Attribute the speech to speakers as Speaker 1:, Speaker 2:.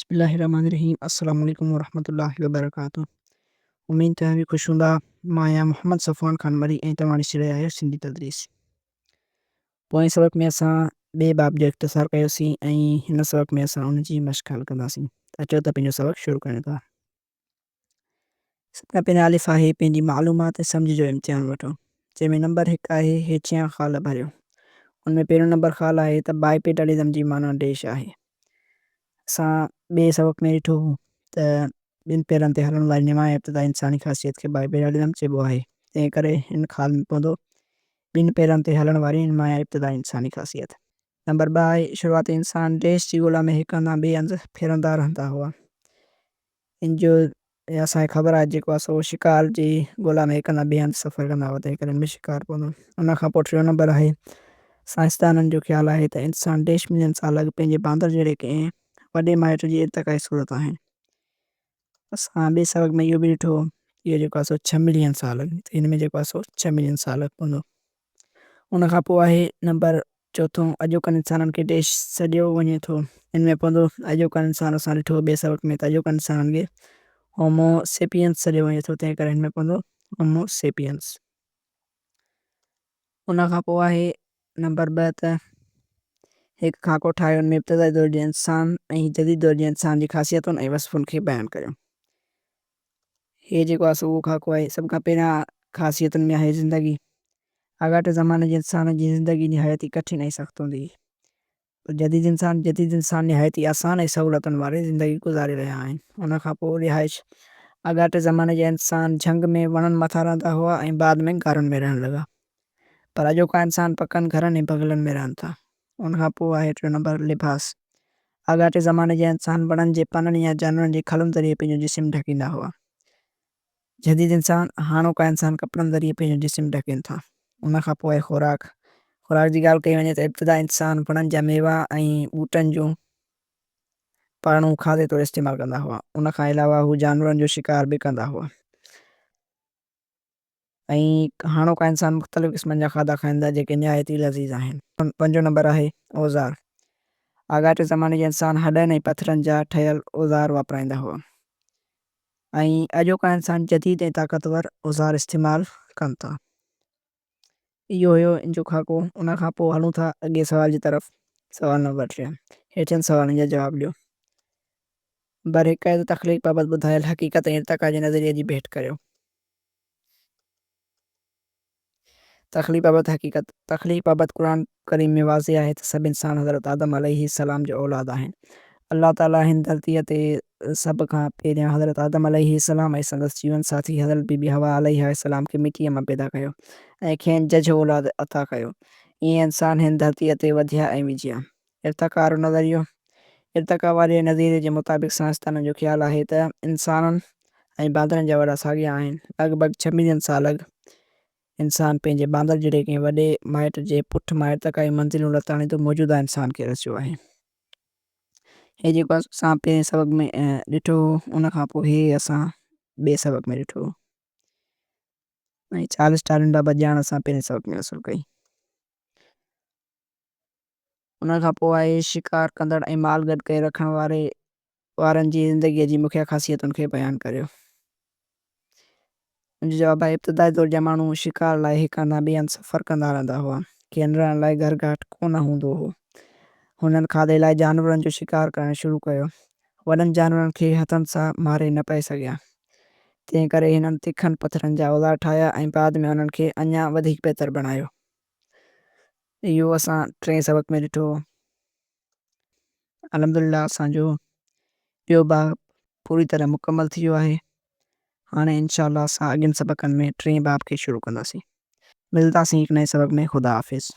Speaker 1: बिस्मिल्लाहिर्रहमानिर्रहीम अस्सलाम वालेकुम वरहमतुल्लाहि वबरकातुहू। उम्मीद है भी खुश हूंदा। मां आहियां मोहम्मद सफ़वान खान मरी ऐं तव्हां ॾिसी रहिया आहियो सिंधी तदरीस। पोएं सबक़ में असां ॿिए बाब जो इख़्तिसार कयोसीं ऐं हिन सबक़ में असां उन जी मश्क हल कंदासीं। त अचो त पंहिंजो सबक़ शुरू कयूं था। सभ खां पहिरियों अलिफ़ आहे पंहिंजी मालूमात ऐं सम्झ जो इम्तिहान वठो, जंहिंमें नंबर 1 आहे हेठियां ख़ाल भरियो। उनमें पहिरियों नंबर ख़ाल आहे त बाइपेटलिज़म जी माना देश आहे। असां ॿिए सबक़ में ॾिठो त ॿिनि पेरनि ते हलण वारी निमाह इब्तिदा इंसानी ख़ासियत खे बाइपेटलिज़म चइबो आहे। तंहिं करे हिन ख़ाल में पवंदो ॿिनि पेरनि ते हलण वारी निमाह इब्तिदा इंसानी ख़ासियत। नंबर 2 आहे शुरूआती इंसान देश जी ॻोल्हा में हिक हंधा ॿिए हंधि फिरंदा रहंदा हुआ। इन जो असांखे ख़बर आहे जेको आहे सो शिकार जी ॻोल्हा में हिक हंधा ॿिए हंधि सफ़र कंदा हुआ, तंहिं करे हिन में शिकार पवंदो। उन खां पोइ 3 नंबर आहे साइंसदाननि जो ख़्यालु आहे त इंसान देश मिलियन साल अॻु पंहिंजे बांदर जहिड़े कंहिं वॾे माइट जी इर्तिक़ाई सूरत आहिनि। असां ॿिए सबक़ में इहो बि ॾिठो, इहो जेको आहे सो 6 मिलियन साल अॻु, त हिन में जेको आहे सो 6 मिलियन साल अॻु पवंदो। उन खां पोइ आहे नंबर 4 अॼोकनि इंसाननि खे देश सॼियो वञे थो। हिन में पवंदो अॼोकनि इंसान असां ॾिठो ॿिए सबक़ में त अॼोकनि इंसाननि खे होमो सेपियंस सॼियो वञे थो, तंहिं करे हिन में पवंदो होमो सेपियंस। उन खां पोइ आहे नंबर 2 त हिकु खाको ठाहियो, हुन में इब्तिदाई दौर जे इंसान ऐं जदीद दौर जे इंसान जी ख़ासियतुनि ऐं वसफ़ुनि खे बयानु करियो। हे जेको आहे सो उहो खाको आहे। सभ खां पहिरियां ख़ासियतुनि में आहे ज़िंदगी। आगाटे ज़माने जे इंसान जी ज़िंदगी निहायती कठिन ऐं सख़्तु हूंदी हुई, पर जदीद इंसान निहायती आसान ऐं सहूलियतुनि वारी ज़िंदगी गुज़ारे रहिया आहिनि। उन खां पोइ रिहाइश आगाटे ज़माने जा इंसान झंग में वणनि मथां रहंदा हुआ ऐं बाद में घरनि में रहणु लॻा, पर अॼोका इंसान पकनि घरनि ऐं बंगलनि में रहनि था। उन खां पोइ आहे 3 नंबर लिबास। आगाटे ज़माने जा इंसान वणनि जे पननि या जानवरनि जे खलुनि ज़रिए पंहिंजो जिस्म ढकींदा हुआ। जदीद इंसान हाणोका इंसान कपिड़नि ज़रिए पंहिंजो जिस्म ढकीनि था। उन खां पोइ आहे खुराक जी ॻाल्हि कई वञे त इब्तिदा इंसान वणनि जा मेवा ऐं ॿूटनि जूं पाणू खाधे तौरु इस्तेमालु कंदा हुआ। उन खां अलावा हू जानवरनि जो शिकार बि कंदा हुआ ऐं हाणोका इंसान मुख़्तलिफ़ क़िस्मनि जा खाधा खाईंदा जेके निहायती लज़ीज़ आहिनि। 5 नंबर आहे औज़ार। आगाटे ज़माने जा इंसान हॾनि ऐं पथरनि जा ठहियल औज़ार वापराईंदा हुआ ऐं अॼोका इंसान जदीद ऐं ताक़तवर औज़ार इस्तेमालु कनि था। इहो हुयो इन जो खाको। उन खां पोइ हलूं था अॻे सवाल जी तरफ़। सवाल नंबर 3, हेठियनि सवालनि जा जवाब ॾियो। नंबर 1 आहे त तख़लीक़ बाबति ॿुधायल हक़ीक़त ऐं इर्तिक़ा जे नज़रिए जी भेट करियो। तख़लीक़ बाबति हक़ीक़त। तख़लीक़ बाबति क़ुरान करीम में वाज़िह आहे त सभु इंसान हज़रत आदम अलैहिस्सलाम जो औलाद आहिनि। अल्लाह ताला हिन धरतीअ ते सभ खां पहिरियां हज़रत आदम अलैहिस्सलाम ऐं संदसि जीवन साथी हज़रत बीबी हवा अलैहिस्सलाम खे मिटीअ मां पैदा कयो ऐं खेनि जज औलाद अता कयो। ईअं इंसान हिन धरतीअ ते वधिया ऐं विझिया। इर्तिक़ा वारो नज़रियो। इर्तिक़ा वारे नज़रिए जे मुताबिक़ साइंसदाननि जो ख़्यालु आहे त इंसाननि ऐं बांदरनि जा वॾा साॻिया आहिनि। लॻभॻि 6 मिलियन साल अॻु इंसान पंहिंजे बांदर जहिड़े कंहिं वॾे माइट जे पुठि मां इर्तिक़ाई मंज़िलूं लथाणे थो मौजूदा इंसान खे रचियो आहे। हे जेको असां पहिरें सबक़ में ॾिठो, उन खां पोइ हे असां ॿिए सबक़ में ॾिठो ऐं 40 स्टारियुनि बाबति ॼाण असां पहिरें सबक़ में हासिलु कई। उन खां पोइ आहे शिकार कंदड़ ऐं माल गॾु करे रखण वारनि जी ज़िंदगीअ जी मुख्य ख़ासियतुनि खे बयानु करियो। मुंहिंजो जवाबु आहे इब्तिदाई दौर जा माण्हू शिकार लाइ हिक हंधा ॿिए हंधि सफ़र कंदा रहंदा हुआ। खेनि रहण लाइ घर घाट कोन हूंदो हो। हुननि खाधे लाइ जानवरनि जो शिकार करणु शुरू कयो। वॾनि जानवरनि खे हथनि सां मारे न पए सघिया, तंहिं करे हिननि तिखनि पथरनि जा औज़ार ठाहिया ऐं बाद में उन्हनि खे अञा वधीक बहितर बणायो। इहो असां 3 सबक़ में ॾिठो। अल्हम्दुलिल्लाह असांजो ॿियो बाब पूरी तरह मुकमल थी वियो आहे। हाणे इंशाअल्लाह असां अॻियनि सबक़नि में 3 बाब खे शुरू कंदासीं। मिलंदासीं हिकु नए सबक़ में। ख़ुदा हाफ़िज़।